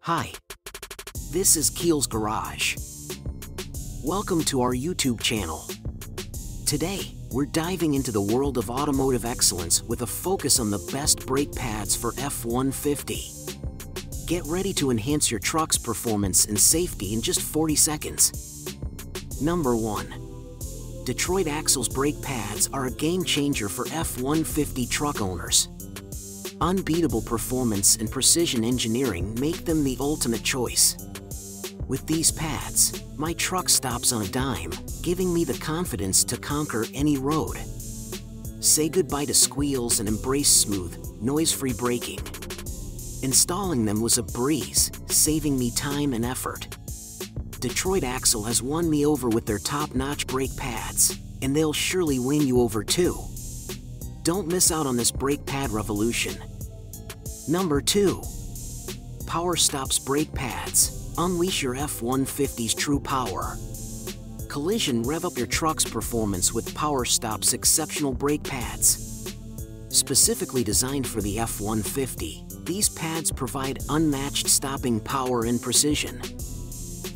Hi, this is Keel's Garage. Welcome to our YouTube channel. Today, we're diving into the world of automotive excellence with a focus on the best brake pads for F150. Get ready to enhance your truck's performance and safety in just 40 seconds. Number 1. Detroit Axle's brake pads are a game changer for F150 truck owners. Unbeatable performance and precision engineering make them the ultimate choice. With these pads, my truck stops on a dime, giving me the confidence to conquer any road. Say goodbye to squeals and embrace smooth, noise-free braking. Installing them was a breeze, saving me time and effort. Detroit Axle has won me over with their top-notch brake pads, and they'll surely win you over too. Don't miss out on this brake pad revolution. Number 2. PowerStops brake pads. Unleash your F150's true power. Collision rev up your truck's performance with PowerStops exceptional brake pads. Specifically designed for the F150, these pads provide unmatched stopping power and precision.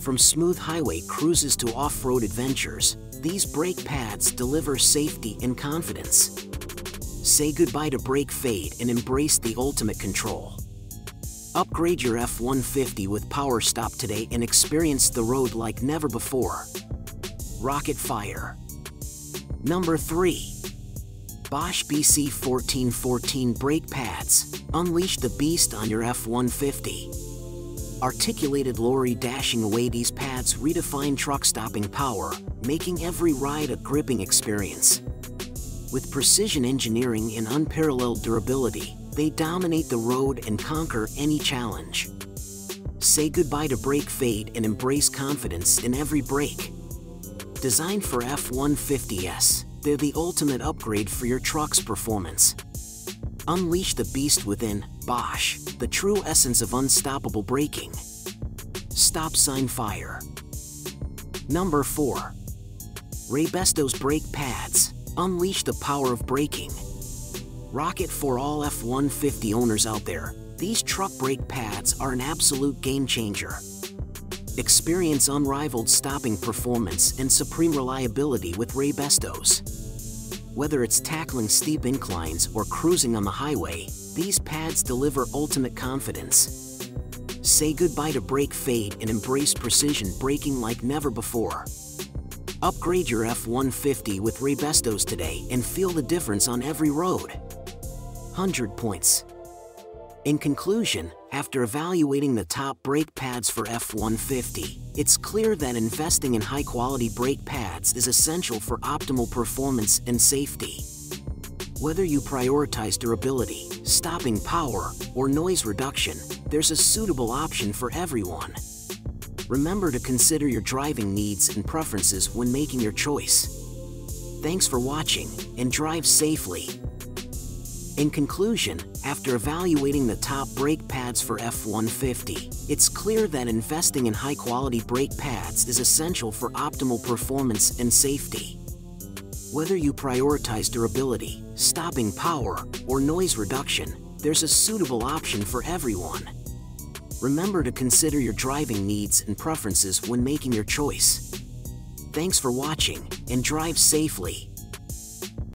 From smooth highway cruises to off-road adventures, these brake pads deliver safety and confidence. Say goodbye to brake fade and embrace the ultimate control. Upgrade your F150 with PowerStop today and experience the road like never before. Rocket Fire. Number 3. Bosch BC 1414 brake pads. Unleash the beast on your F150. Articulated lorry dashing away, these pads redefine truck stopping power, making every ride a gripping experience. With precision engineering and unparalleled durability, they dominate the road and conquer any challenge. Say goodbye to brake fade and embrace confidence in every brake. Designed for F150s, they're the ultimate upgrade for your truck's performance. Unleash the beast within. Bosch, the true essence of unstoppable braking. Stop sign fire. Number 4. Rabesto's brake pads. Unleash the power of braking. Rocket for all F150 owners out there, these truck brake pads are an absolute game changer. Experience unrivaled stopping performance and supreme reliability with Rabestos. Whether it's tackling steep inclines or cruising on the highway, these pads deliver ultimate confidence. Say goodbye to brake fade and embrace precision braking like never before. Upgrade your F150 with Rabestos today and feel the difference on every road. 100 points. In conclusion, after evaluating the top brake pads for F150, it's clear that investing in high-quality brake pads is essential for optimal performance and safety. Whether you prioritize durability, stopping power, or noise reduction, there's a suitable option for everyone. Remember to consider your driving needs and preferences when making your choice. Thanks for watching, and drive safely. In conclusion, after evaluating the top brake pads for F150, it's clear that investing in high-quality brake pads is essential for optimal performance and safety. Whether you prioritize durability, stopping power, or noise reduction, there's a suitable option for everyone. Remember to consider your driving needs and preferences when making your choice. Thanks for watching, and drive safely.